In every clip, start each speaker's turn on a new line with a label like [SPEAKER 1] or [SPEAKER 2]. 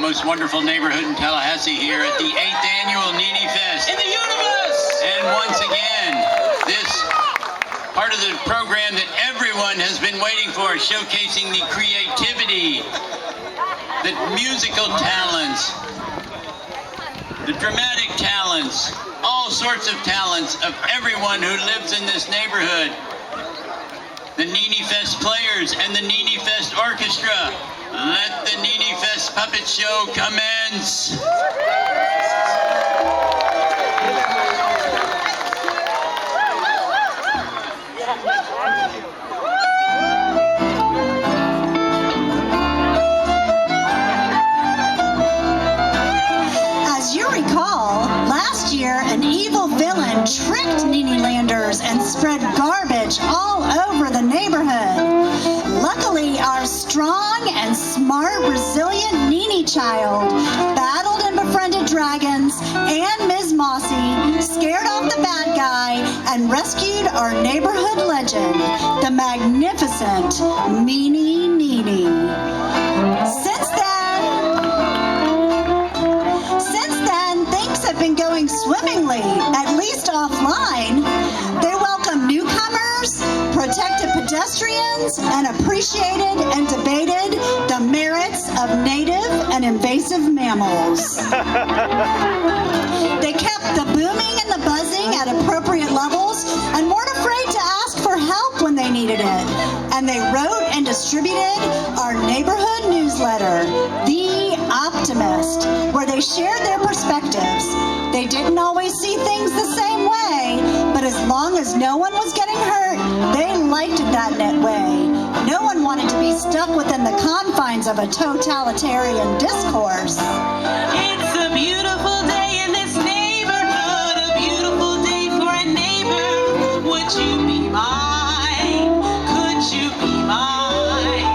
[SPEAKER 1] most wonderful neighborhood in Tallahassee here at the 8th annual Nene Fest.
[SPEAKER 2] In the universe!
[SPEAKER 1] And once again, this part of the program that everyone has been waiting for, showcasing the creativity, the musical talents, the dramatic talents, all sorts of talents of everyone who lives in this neighborhood. The Nene Fest players and the Nene Fest orchestra. Let the Nene Fest puppet show commence.
[SPEAKER 3] As you recall, last year an evil villain tricked Nene-landers and spread garbage all over the neighborhood. Luckily, our strong and smart, resilient Nene child battled and befriended dragons and Ms. Mossy, scared off the bad guy, and rescued our neighborhood legend, the magnificent Nene. Since then, things have been going swimmingly, at least offline. They welcome newcomers, protected pedestrians, and appreciated and debated the merits of native and invasive mammals. They kept the booming and the buzzing at appropriate levels and weren't afraid to ask for help when they needed it. And they wrote and distributed our neighborhood newsletter, The Optimist, where they shared their perspectives. They didn't always see things the same way, but as long as no one was getting hurt, they liked it that way. No one wanted to be stuck within the confines of a totalitarian discourse.
[SPEAKER 2] It's a beautiful day in this neighborhood, a beautiful day for a neighbor. Would you be mine? Could you be mine?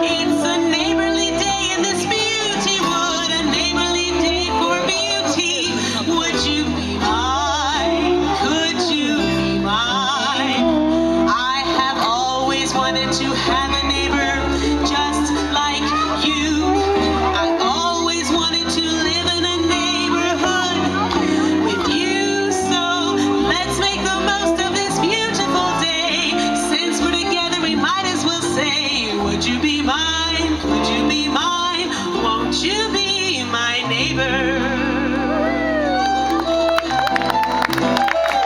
[SPEAKER 2] It's a neighborly day in this beauty wood, a neighborly day for beauty. Would you be mine? Could you be mine? I have always wanted to have a neighbor just like you. I always wanted to live in a neighborhood with you. So let's make the most of this beautiful day. Since we're together, we might as well say, would you be mine? Could you be mine? Won't you be my neighbor?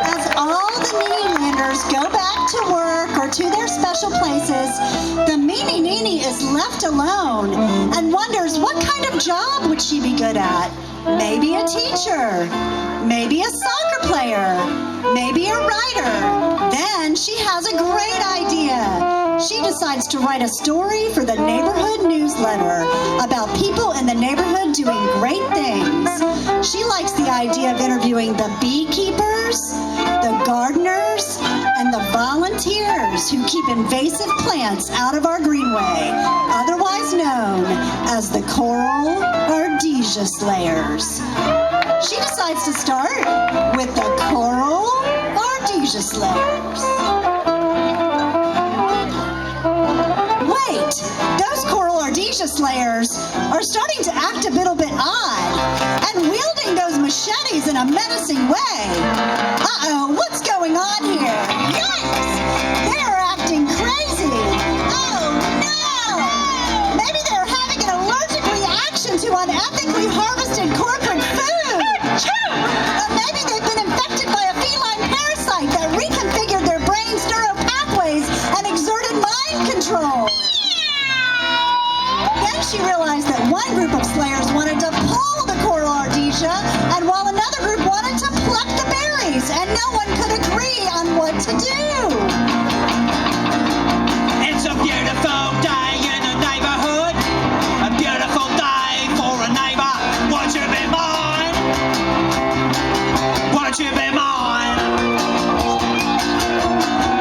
[SPEAKER 3] As all the Nene-landers go back to work or to their special places, the Nene is left alone and wonders what kind of job would she be good at. Maybe a teacher, maybe a soccer player, maybe a writer. Then she has a great idea. She decides to write a story for the neighborhood newsletter about people in the neighborhood doing great things. She likes the idea of interviewing the beekeepers, the gardeners, and the volunteers who keep invasive plants out of our greenway, otherwise known as the coral ardesia slayers. She decides to start with the coral ardesia slayers. Wait, those coral ardesia slayers are starting to act a little bit odd and wielding those machetes in a menacing way. Uh-oh, what's going on here? Yikes! They are acting crazy. Oh no! Maybe they're having an allergic reaction to unethically harvested corporate food. Or maybe they've been infected by a feline parasite that reconfigured their brain's neural pathways and exerted mind control. Then she realized that one group of slayers wanted to pull the coral ardesia, and while another group wanted to pluck the berries, and no one could agree on what to do.
[SPEAKER 4] It's a beautiful day in the neighborhood, a beautiful day for a neighbor. Won't you be mine? Won't you be mine?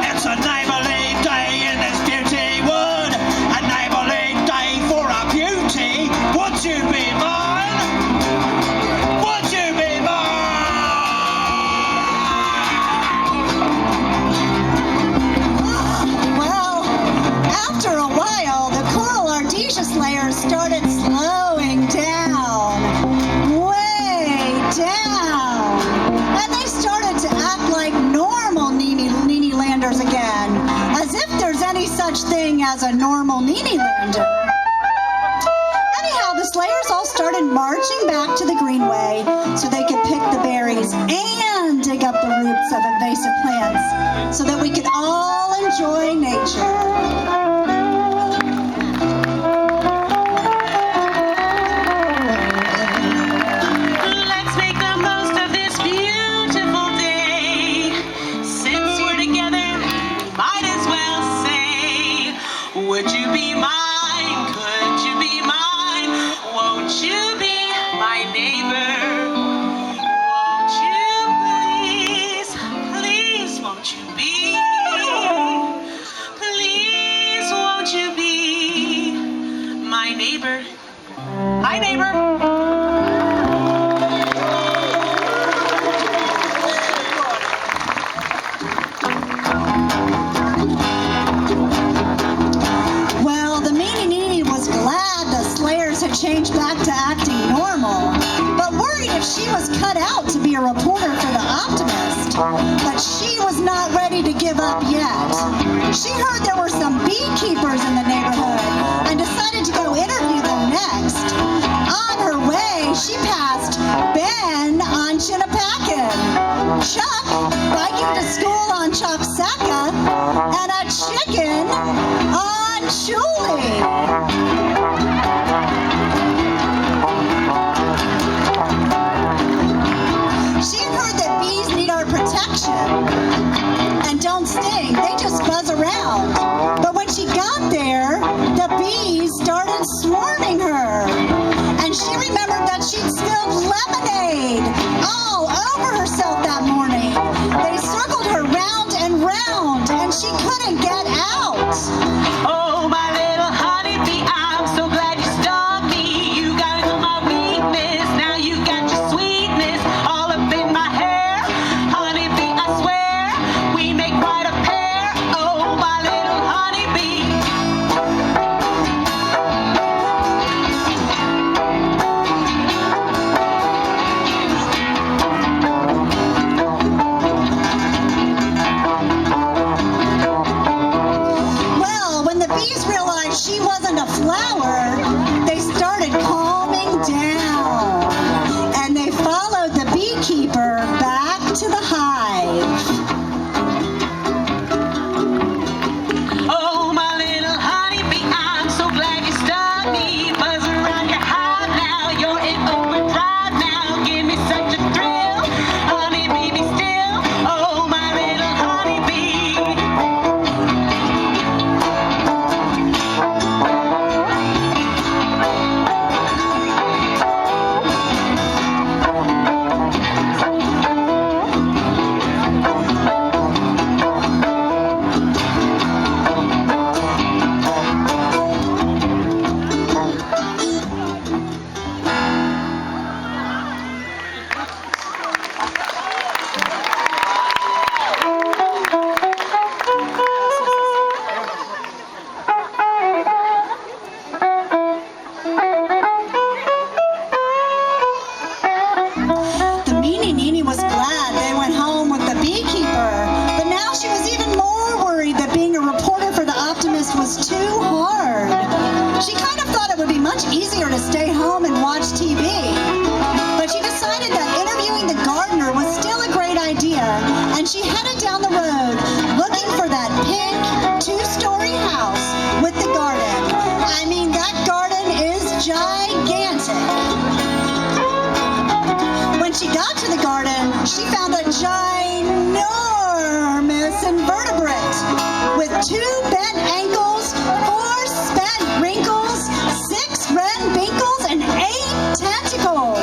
[SPEAKER 4] It's a neighborly day in this beauty wood, a neighborly day for our beauty. Would you be mine?
[SPEAKER 3] as a normal Nene lander. Anyhow, the Slayers all started marching back to the greenway so they could pick the berries and dig up the roots of invasive plants so that we could all enjoy nature.
[SPEAKER 2] Would you be mine? Could you be mine? Won't you be my neighbor? Won't you please, please, won't you be? Please, won't you be my neighbor? Hi, neighbor.
[SPEAKER 3] Changed back to acting normal, but worried if she was cut out to be a reporter for The Optimist. But she was not ready to give up yet. She heard there were some beekeepers in the neighborhood and decided to go interview them next. On her way, she passed Ben on Chinnapakan, Chuck biking to school on Chopsaka, and a chicken on Julie. She had heard that bees need our protection and don't sting, they just buzz around. But when she got there, the bees started swarming her. And she remembered that she'd spilled lemonade all over herself that morning. They circled her round and round, and she couldn't get out.
[SPEAKER 2] Oh, my little honeybee, I'm so glad you stung me. You got into my weakness, now you got your sweetness all up in my hair. Honeybee, I swear, we make quite a pair. Oh, my little honeybee.
[SPEAKER 3] Well, when the bees realized she wasn't a flower, they started calming down. And they followed the beekeeper back to the hive.
[SPEAKER 2] Oh, my little honeybee, I'm so glad you stung me. Buzz around your hive now, you're in overdrive now. Give me such a thrill, honeybee, be still. Oh, my little honeybee.
[SPEAKER 3] The meanie Nene was glad they went home with the beekeeper, but now she was even more worried that being a reporter for The Optimist was too hard. She kind of thought it would be much easier to stay home and watch TV, but she decided that interviewing the gardener was still a great idea, and she headed down the road looking for that pink two-story house with the garden. I mean, that garden is gigantic. When she got to the garden, she found a ginormous invertebrate with 2 bent ankles, 4 spent wrinkles, 6 red binkles, and 8 tentacles.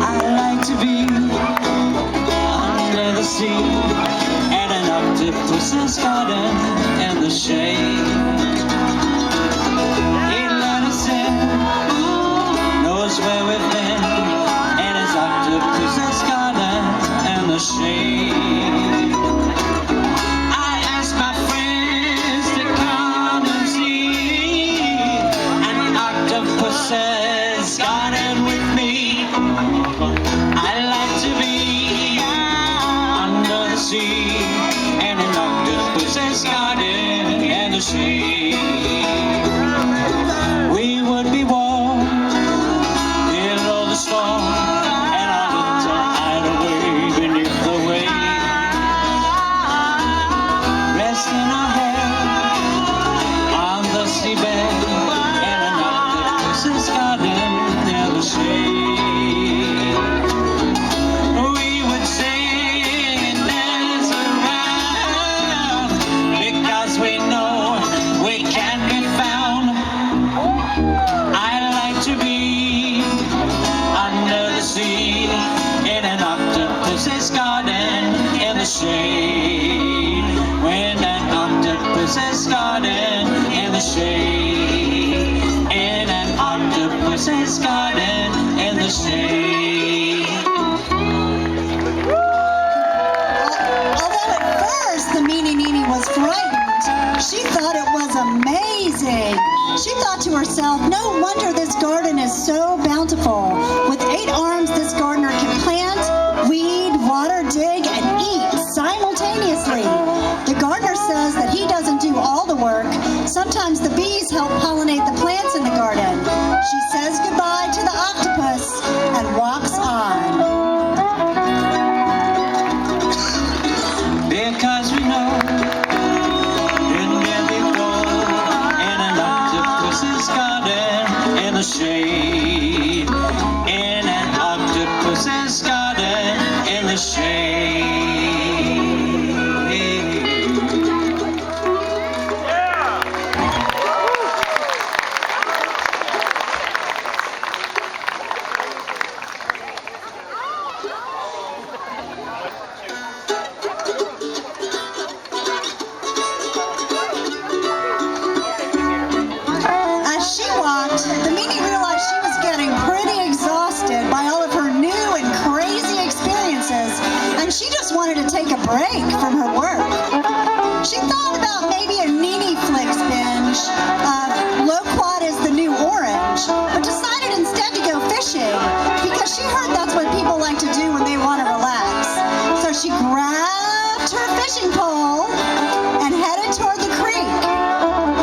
[SPEAKER 4] I like to be under the sea at an octopus's garden in the shade. He let us in, knows where we've been, in his octopus's garden in the shade. I asked my friends to come and see, and the octopus's garden with me. and an octopus's garden and the shade. We would be warm below the storm, and I looked to hide away beneath the waves, resting our head on the seabed in an octopus's garden near the shade. We would sing and dance around because we know we can't be found. I'd like to be under the sea in an octopus's garden in the shade. When an octopus's garden in the shade. In an octopus's garden in the shade.
[SPEAKER 3] Although at first the Nene was frightened, she thought it was amazing. She thought to herself, no wonder this garden is so bountiful. With 8 arms, this gardener can plant, weed, water, dig, and eat simultaneously. The gardener says that he doesn't do all the work. Sometimes the bees help pollinate the plants in the garden. She says goodbye to the octopus and walks on.
[SPEAKER 4] Because we know in every goal in an octopus's garden in the shade. In an octopus's garden in the shade.
[SPEAKER 3] As she walked, the Nene realized she was getting pretty exhausted by all of her new and crazy experiences, and she just wanted to take a break from her work. She thought about maybe a Nene Flicks binge of Loquat is the New Orange, but decided instead to go fishing because she heard that's what people like to do when they want to relax. So she grabbed her fishing pole and headed toward the creek.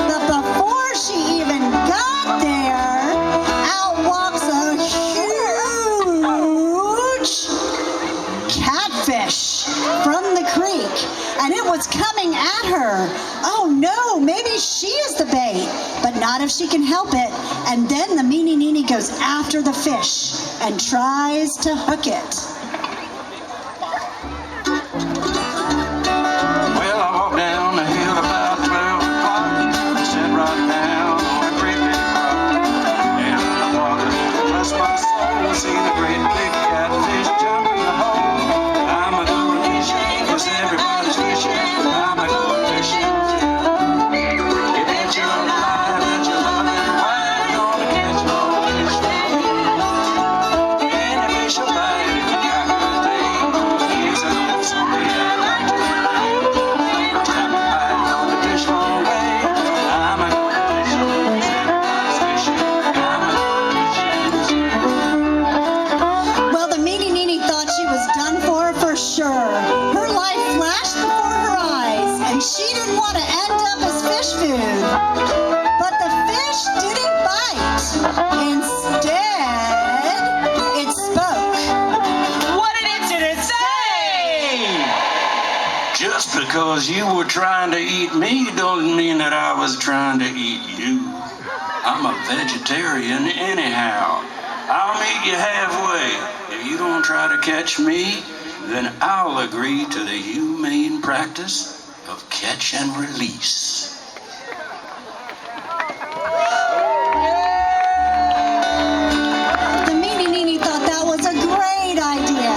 [SPEAKER 3] But before she even got there, out walks a huge catfish from the creek, and it was coming at her. Oh no, maybe she is the bait, but not if she can help it. And then the Nene goes after the fish and tries to hook it.
[SPEAKER 4] Well, I walked down the hill about 12 o'clock, sat right down on a great big rock, and the water blessed my soul, see the great big catfish jump in the hole. I'm a going fishing, 'cause everybody's fishing. I'm a going fishing. You bet you're alive, that you're loving, why gonna catch no fish for you? Any fish will bite if you got good bait. Here's a little something I'd like to relate. Time to bite on the fish for away. I'm a going fishing, 'cause everybody's fishing. I'm a going fishing.
[SPEAKER 3] Well, the Nene thought she was done for sure. Her life flashed before her eyes, and she didn't want to end up as fish food. But the fish didn't bite. Instead, it spoke.
[SPEAKER 4] What did it say? Just because you were trying to eat me doesn't mean that I was trying to eat you. I'm a vegetarian anyhow. I'll meet you halfway. If you don't try to catch me, then I'll agree to the humane practice of catch and release.
[SPEAKER 3] The Nene thought that was a great idea,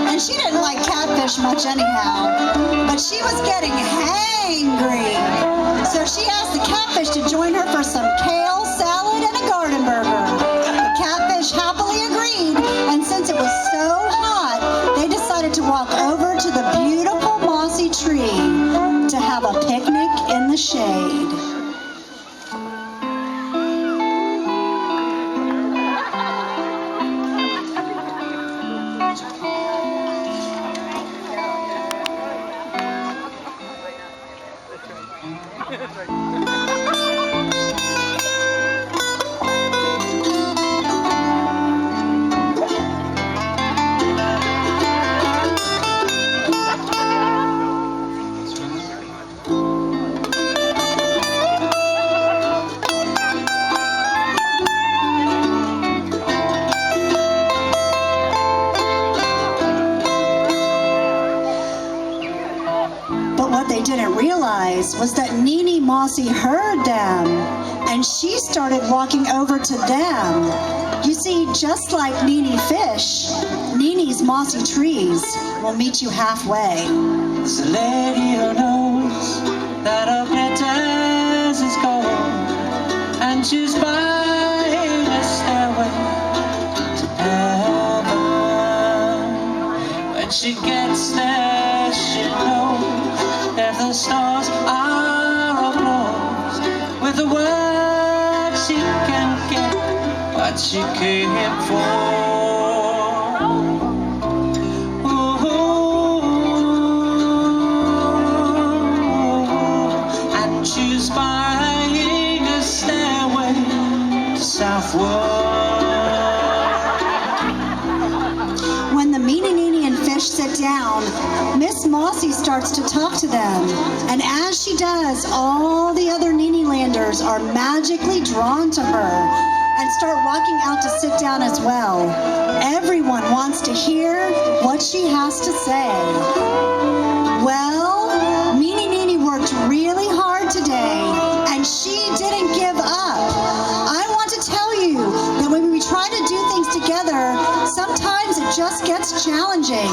[SPEAKER 3] and she didn't like catfish much anyhow. But she was getting hangry, so she asked the catfish to join her for some kale salad and a garden burger. The catfish happily agreed, and since it was so hot, they decided to walk over to the beautiful mossy tree to have a picnic in the shade. what they didn't realize was that Nene Mossy heard them, and she started walking over to them. You see, just like Nene Fish, Nene's mossy trees will meet you halfway.
[SPEAKER 4] It's a lady who knows that her glitters is gold, and she's buying a stairway to heaven. When she gets there, she knows if the stars are aglow, with the word she can get what she came for. She's buying a stairway to Southwood.
[SPEAKER 3] When the Nene, Nene, and Fish sit down, Miss Mossy starts to talk to them. And as she does, all the other Nene Landers are magically drawn to her and start walking out to sit down as well. Everyone wants to hear what she has to say. Well, Nene, Nene worked really hard today, and she didn't give up. I want to tell you that when we try to do things together, sometimes it just gets challenging.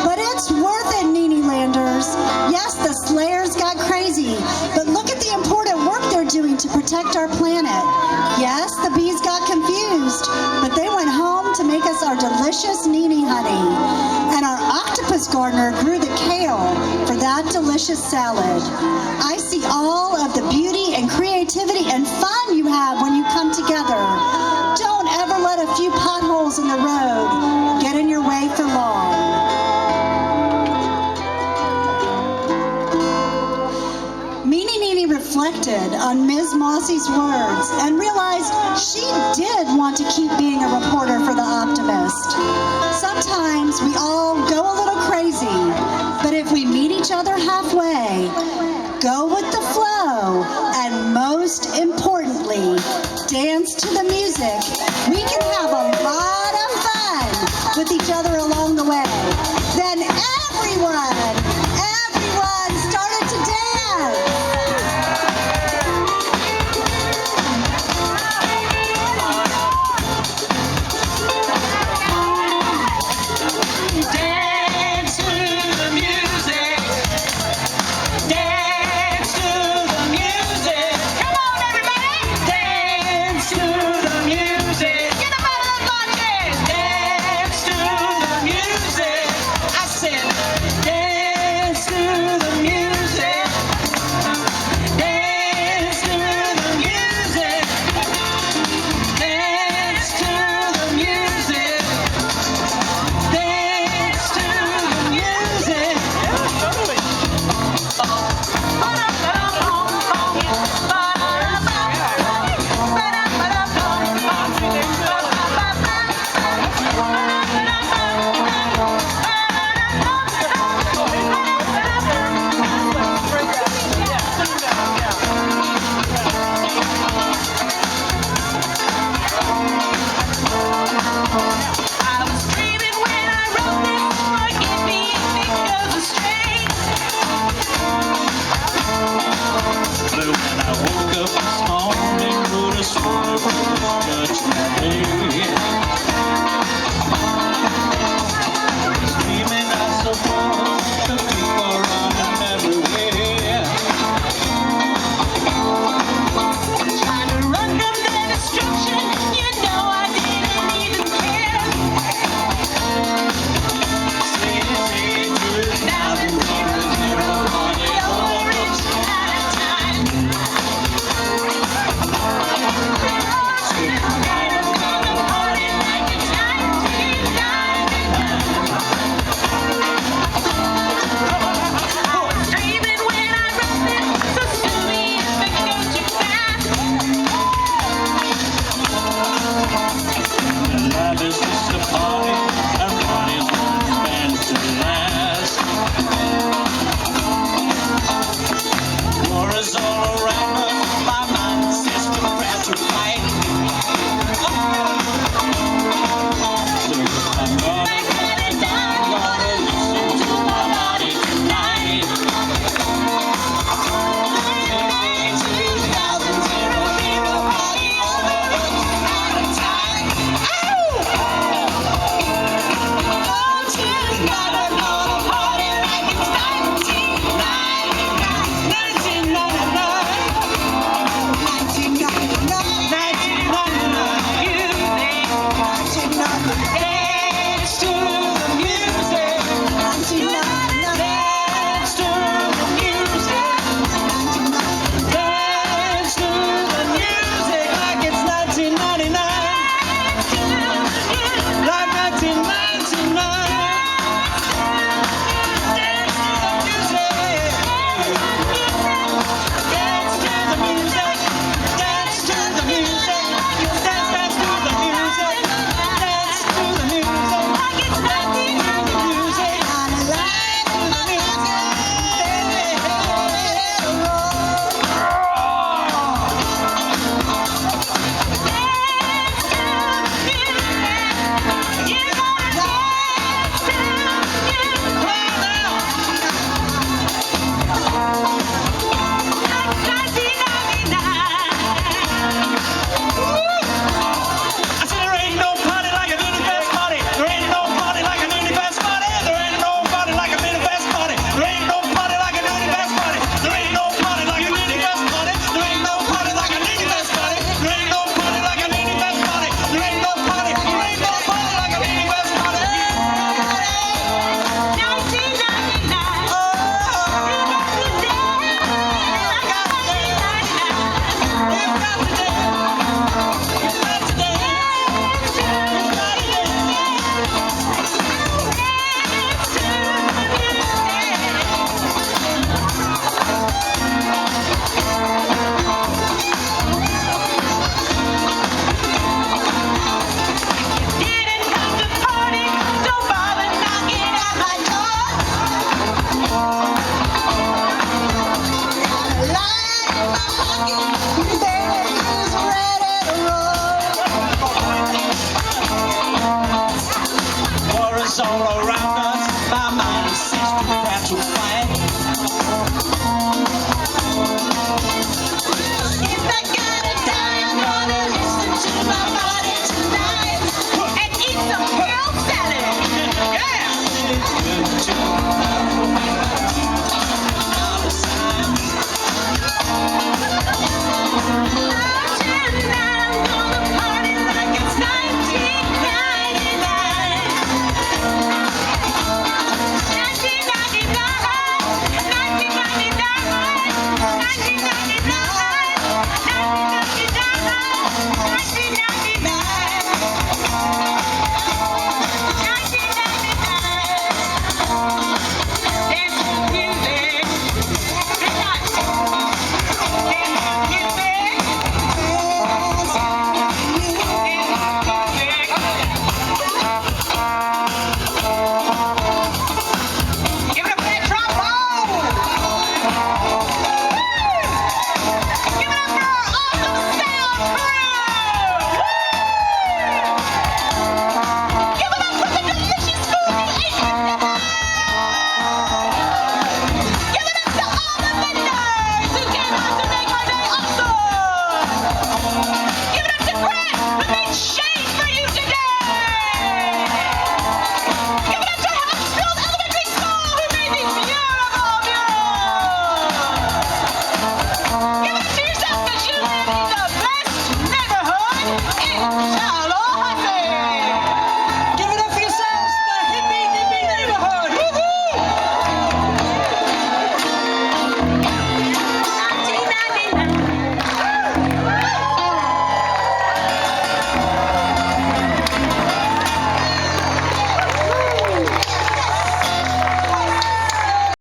[SPEAKER 3] But it's worth it, Nene Landers. Yes, the Slayers got crazy, but look at the important work they're doing to protect our planet. Yes, the bees got confused, but they went home to make us our delicious Nene honey. And our octopus gardener grew the kale for that delicious salad. I see all of the beauty and creativity and fun you have when you come together. Don't ever let a few potholes in the road get in your way for long. Nene Nene reflected on Ms. Mossy's words and realized she did want to keep being a reporter for The Optimist. Sometimes we all go a little crazy, but if we meet each other halfway, go